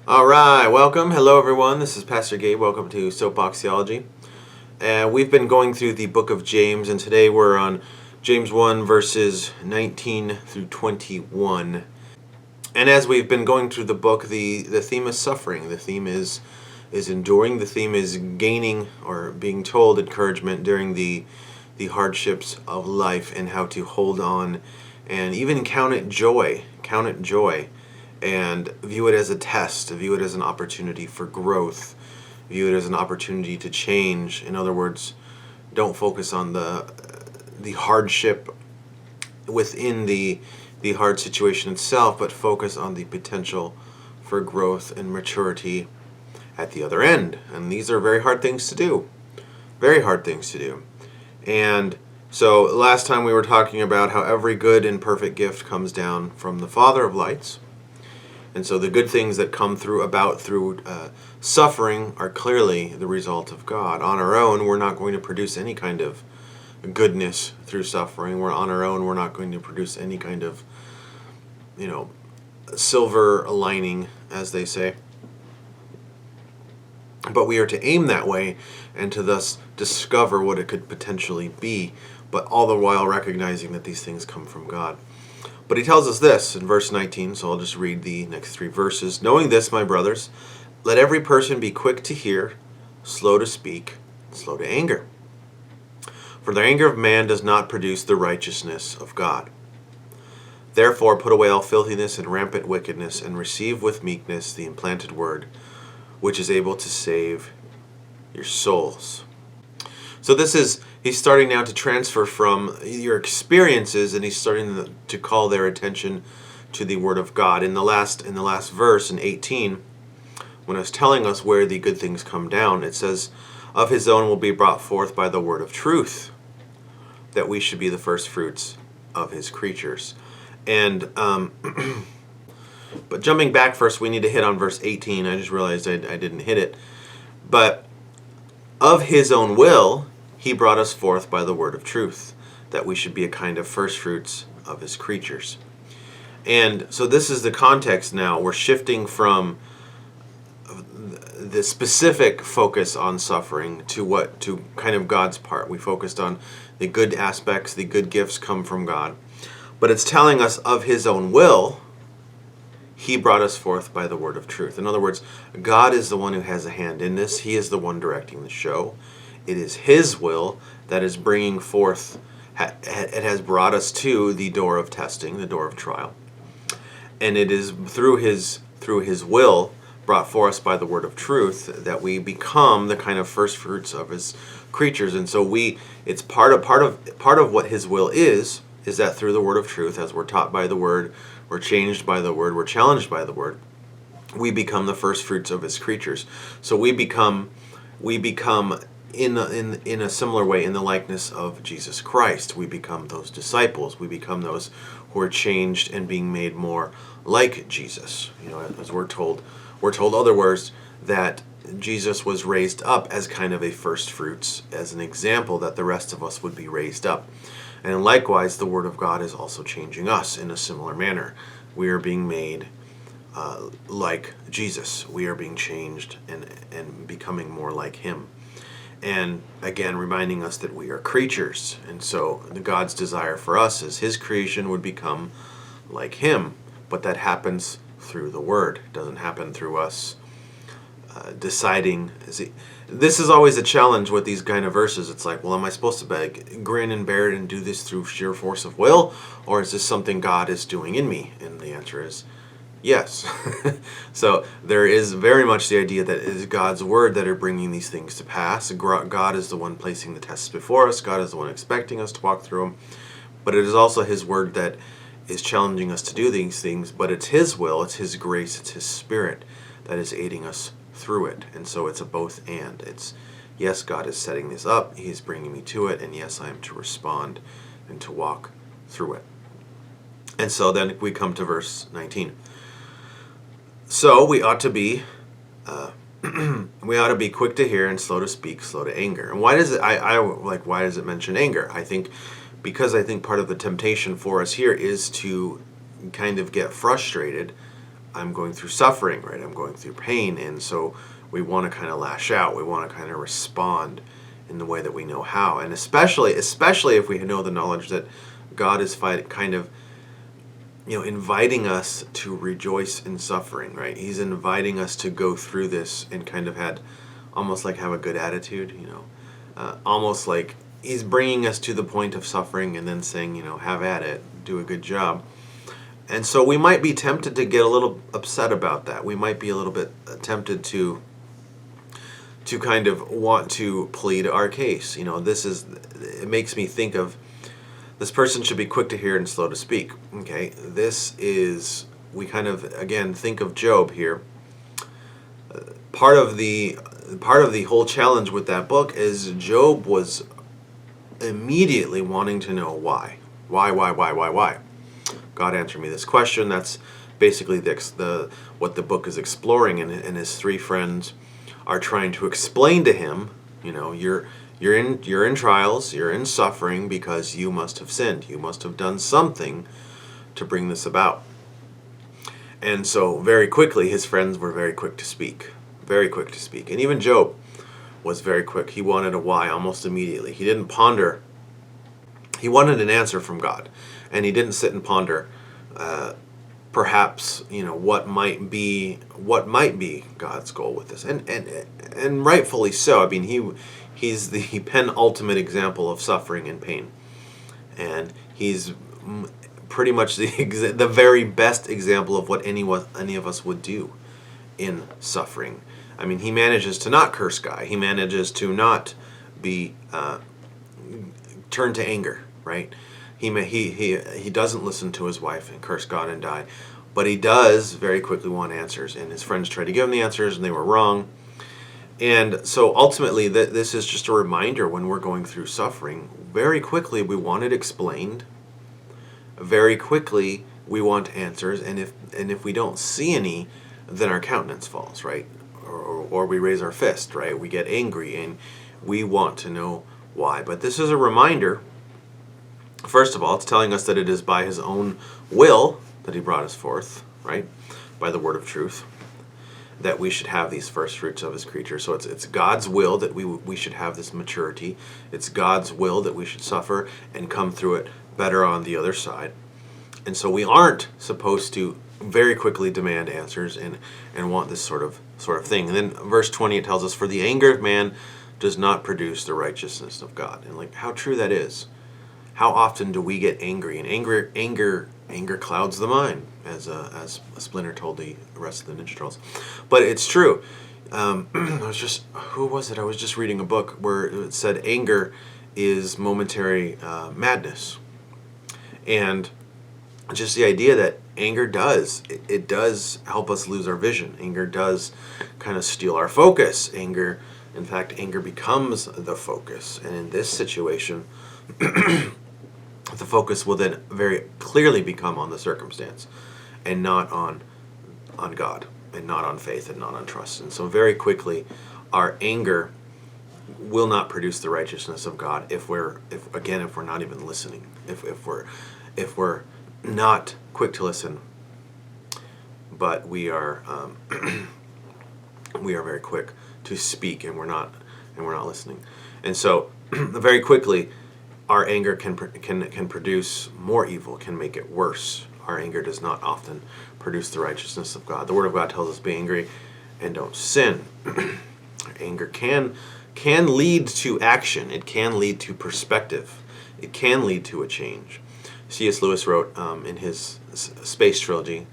All right, welcome. Hello, everyone. This is Pastor Gabe. Welcome to Soapbox Theology. We've been going through the book of James, and today we're on James 1, verses 19 through 21. And as we've been going through the book, the theme is suffering. The theme is enduring. The theme is gaining or being told encouragement during the hardships of life and how to hold on and even count it joy. Count it joy. And view it as a test, view it as an opportunity for growth, view it as an opportunity to change. In other words, don't focus on the hardship within the hard situation itself, but focus on the potential for growth and maturity at the other end. And these are very hard things to do. Very hard things to do. And so last time we were talking about how every good and perfect gift comes down from the Father of lights. And so the good things that come through suffering are clearly the result of God. On our own, we're not going to produce any kind of goodness through suffering. We're on our own, we're not going to produce any kind of, silver lining, as they say. But we are to aim that way and to thus discover what it could potentially be, but all the while recognizing that these things come from God. But he tells us this in verse 19, so I'll just read the next three verses. Knowing this, my brothers, let every person be quick to hear, slow to speak, slow to anger. For the anger of man does not produce the righteousness of God. Therefore put away all filthiness and rampant wickedness, and receive with meekness the implanted word, which is able to save your souls. So he's starting now to transfer from your experiences, and he's starting to call their attention to the Word of God. In the last verse, in 18, when it's telling us where the good things come down, it says, of his own will be brought forth by the word of truth, that we should be the first fruits of his creatures. And but jumping back first, we need to hit on verse 18. I just realized I didn't hit it. But of his own will, he brought us forth by the word of truth, that we should be a kind of first fruits of his creatures. And so this is the context now. We're shifting from the specific focus on suffering to kind of God's part. We focused on the good aspects, the good gifts come from God. But it's telling us of his own will, he brought us forth by the word of truth. In other words, God is the one who has a hand in this. He is the one directing the show. It is his will that is bringing forth, it has brought us to the door of testing, the door of trial. And it is through his will, brought for us by the word of truth, that we become the kind of first fruits of his creatures. And so it's part of what his will is that through the word of truth, as we're taught by the word, we're changed by the word, we're challenged by the word, we become the first fruits of his creatures. So we become in a similar way in the likeness of Jesus Christ. We become those disciples. We become those who are changed and being made more like Jesus. As we're told other words that Jesus was raised up as kind of a first fruits, as an example that the rest of us would be raised up. And likewise, the Word of God is also changing us in a similar manner. We are being made like Jesus. We are being changed and becoming more like him. And again, reminding us that we are creatures. And so God's desire for us is his creation would become like him. But that happens through the Word. It doesn't happen through us deciding. This is always a challenge with these kind of verses. It's like, well, am I supposed to grin and bear it and do this through sheer force of will? Or is this something God is doing in me? And the answer is yes. So there is very much the idea that it is God's word that are bringing these things to pass. God is the one placing the tests before us. God is the one expecting us to walk through them. But it is also his word that is challenging us to do these things. But it's his will, it's his grace, it's his spirit that is aiding us through it. And so it's a both and. It's, yes, God is setting this up. He's bringing me to it. And yes, I am to respond and to walk through it. And so then we come to verse 19. So we ought to be quick to hear and slow to speak, slow to anger. And why does it? Why does it mention anger? I think part of the temptation for us here is to kind of get frustrated I'm going through suffering, right? I'm going through pain, and so we want to kind of lash out. We want to kind of respond in the way that we know how, and especially if we know the knowledge that God is kind of, inviting us to rejoice in suffering, right? He's inviting us to go through this and kind of almost like have a good attitude, almost like he's bringing us to the point of suffering and then saying, have at it, do a good job. And so we might be tempted to get a little upset about that. We might be a little bit tempted to kind of want to plead our case. It makes me think of, this person should be quick to hear and slow to speak. Okay, we kind of, again, think of Job here. Part of the whole challenge with that book is Job was immediately wanting to know why. Why? God, answer me this question. That's basically what the book is exploring, and his three friends are trying to explain to him, you're in trials, you're in suffering because you must have sinned. You must have done something to bring this about. And so very quickly, his friends were very quick to speak. Very quick to speak. And even Job was very quick. He wanted a why almost immediately. He didn't ponder. He wanted an answer from God. And he didn't sit and ponder perhaps, what might be God's goal with this. And rightfully so. I mean, he's the penultimate example of suffering and pain. And he's pretty much the very best example of what any of us would do in suffering. I mean, he manages to not curse God. He manages to not be turned to anger, right? He doesn't listen to his wife and curse God and die. But he does very quickly want answers. And his friends tried to give him the answers, and they were wrong. And so ultimately, this is just a reminder when we're going through suffering. Very quickly, we want it explained. Very quickly, we want answers. And if we don't see any, then our countenance falls, right? Or we raise our fist, right? We get angry, and we want to know why. But this is a reminder. First of all, it's telling us that it is by his own will that he brought us forth, right? By the word of truth, that we should have these first fruits of his creature. So it's God's will that we should have this maturity. It's God's will that we should suffer and come through it better on the other side. And so we aren't supposed to very quickly demand answers and want this sort of thing. And then verse 20, it tells us, for the anger of man does not produce the righteousness of God. And like how true that is. How often do we get angry? And anger clouds the mind, as Splinter told the rest of the Ninja Turtles. But it's true. Who was it? I was just reading a book where it said anger is momentary madness. And just the idea that anger does help us lose our vision. Anger does kind of steal our focus. In fact, anger becomes the focus. And in this situation, the focus will then very clearly become on the circumstance and not on God, and not on faith, and not on trust. And so very quickly, our anger will not produce the righteousness of God if we're not even listening, if we're not quick to listen, but we are very quick to speak, and we're not listening. And so very quickly, our anger can produce more evil, can make it worse. Our anger does not often produce the righteousness of God. The Word of God tells us, be angry and don't sin. Anger can lead to action. It can lead to perspective. It can lead to a change. C.S. Lewis wrote in his space trilogy,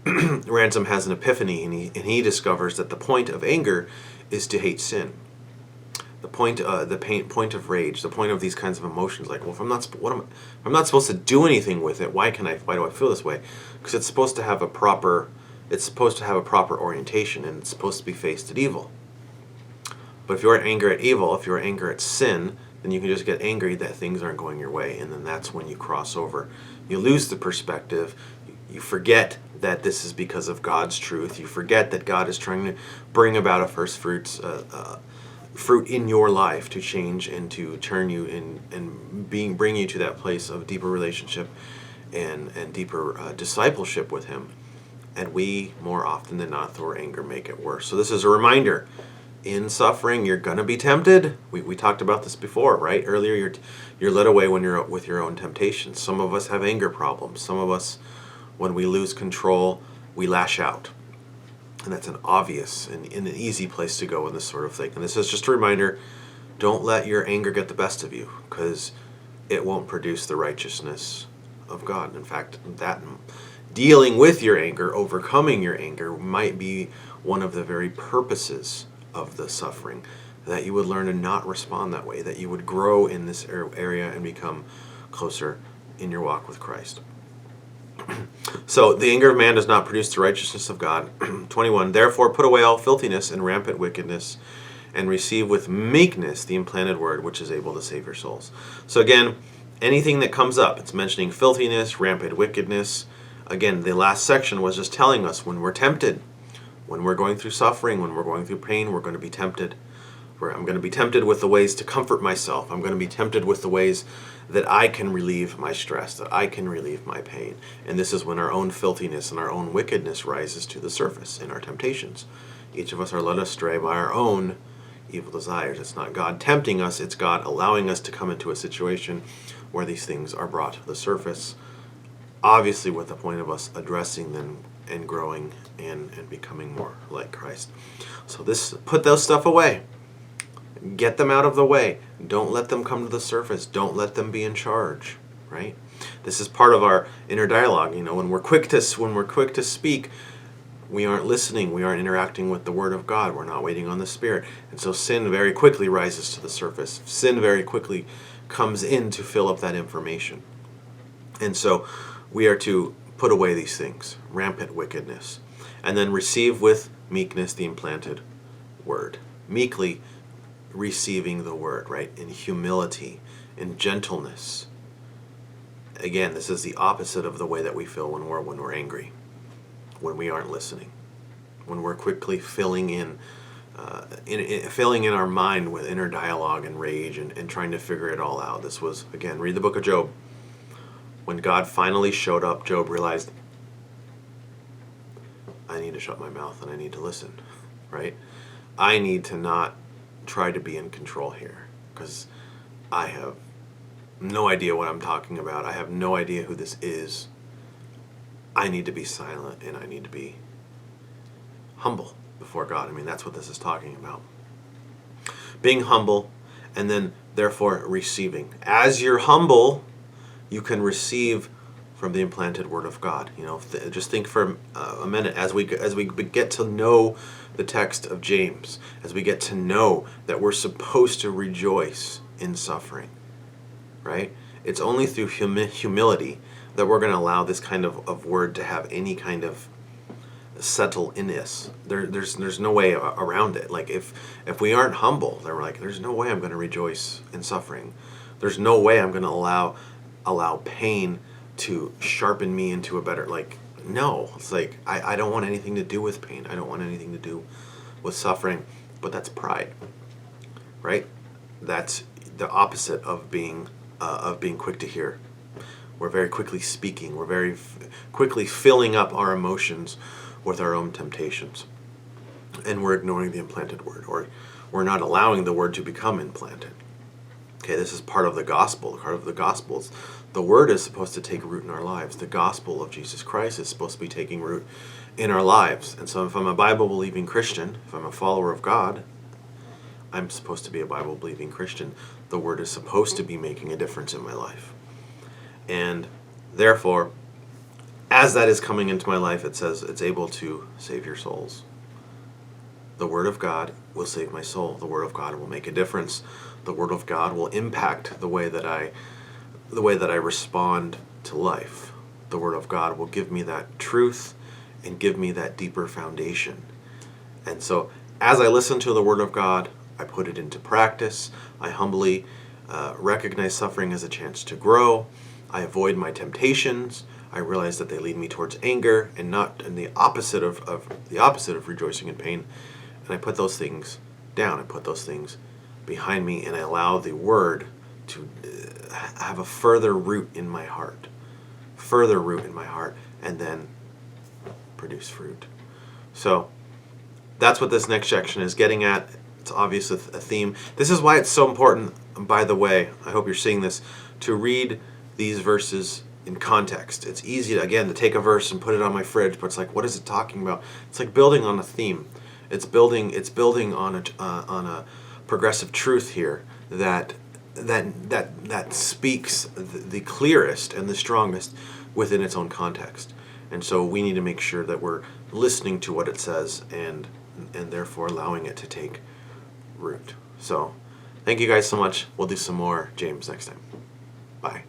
Ransom has an epiphany, and he discovers that the point of anger is to hate sin. The point of rage, the point of these kinds of emotions, like, well, if I'm not supposed to do anything with it, why do I feel this way? Because it's supposed to have a proper orientation, and it's supposed to be faced at evil. But if you're angry at evil, if you're angry at sin, then you can just get angry that things aren't going your way, and then that's when you cross over. You lose the perspective. You forget that this is because of God's truth. You forget that God is trying to bring about a first fruit in your life to change and to turn you in and bring you to that place of deeper relationship and deeper discipleship with Him. And we, more often than not, through our anger, make it worse. So this is a reminder. In suffering, you're going to be tempted. We talked about this before, right? Earlier, you're led away when you're with your own temptations. Some of us have anger problems. Some of us, when we lose control, we lash out. And that's an obvious and an easy place to go in this sort of thing. And this is just a reminder, don't let your anger get the best of you, because it won't produce the righteousness of God. In fact, that dealing with your anger, overcoming your anger, might be one of the very purposes of the suffering, that you would learn to not respond that way, that you would grow in this area and become closer in your walk with Christ. So the anger of man does not produce the righteousness of God. 21, therefore put away all filthiness and rampant wickedness, and receive with meekness the implanted word, which is able to save your souls. So again, anything that comes up, it's mentioning filthiness, rampant wickedness. Again, the last section was just telling us when we're tempted, when we're going through suffering, when we're going through pain, we're going to be tempted. I'm going to be tempted with the ways to comfort myself. I'm going to be tempted with the ways that I can relieve my stress, that I can relieve my pain. And this is when our own filthiness and our own wickedness rises to the surface in our temptations. Each of us are led astray by our own evil desires. It's not God tempting us, it's God allowing us to come into a situation where these things are brought to the surface, obviously with the point of us addressing them and growing and becoming more like Christ. So put those stuff away. Get them out of the way. Don't let them come to the surface. Don't let them be in charge, right? This is part of our inner dialogue. When we're quick to speak, we aren't listening. We aren't interacting with the Word of God. We're not waiting on the Spirit. And so sin very quickly rises to the surface. Sin very quickly comes in to fill up that information. And so we are to put away these things, rampant wickedness, and then receive with meekness the implanted word. Meekly receiving the word, right? In humility, in gentleness. Again, this is the opposite of the way that we feel when we're angry, when we aren't listening, when we're quickly filling in our mind with inner dialogue and rage and trying to figure it all out. This was, again, read the book of Job. When God finally showed up, Job realized, I need to shut my mouth and I need to listen, right? I need to not try to be in control here, because I have no idea what I'm talking about. I have no idea who this is. I need to be silent and I need to be humble before God. I mean, that's what this is talking about. Being humble and then therefore receiving. As you're humble, you can receive from the implanted word of God. Just think for a minute as we get to know the text of James, as we get to know that we're supposed to rejoice in suffering, right? It's only through humility that we're going to allow this kind of word to have any kind of settle in us. There's no way around it. Like if we aren't humble, then we're like, there's no way I'm going to rejoice in suffering. There's no way I'm going to allow pain to sharpen me into a better, no. It's like I don't want anything to do with pain. I don't want anything to do with suffering. But that's pride, right? That's the opposite of being quick to hear. We're very quickly speaking. We're very quickly filling up our emotions with our own temptations. And we're ignoring the implanted word, or we're not allowing the word to become implanted. Okay, this is part of the gospel. Part of the gospel is the word is supposed to take root in our lives. The gospel of Jesus Christ is supposed to be taking root in our lives. And so if I'm a Bible-believing Christian, if I'm a follower of God, I'm supposed to be a Bible-believing Christian. The word is supposed to be making a difference in my life. And therefore, as that is coming into my life, it says it's able to save your souls. The Word of God will save my soul. The Word of God will make a difference. The Word of God will impact the way that I respond to life. The Word of God will give me that truth and give me that deeper foundation. And so, as I listen to the Word of God, I put it into practice. I humbly recognize suffering as a chance to grow. I avoid my temptations. I realize that they lead me towards anger and not in the opposite of rejoicing in pain. And I put those things down. I put those things behind me, and I allow the word to have a further root in my heart. And then produce fruit. So that's what this next section is getting at. It's obvious a theme. This is why it's so important, by the way, I hope you're seeing this, to read these verses in context. It's easy, again, to take a verse and put it on my fridge, but it's like, what is it talking about? It's like building on a theme. It's building on a progressive truth here that speaks the clearest and the strongest within its own context. And so we need to make sure that we're listening to what it says and therefore allowing it to take root. So thank you guys so much. We'll do some more James next time. Bye.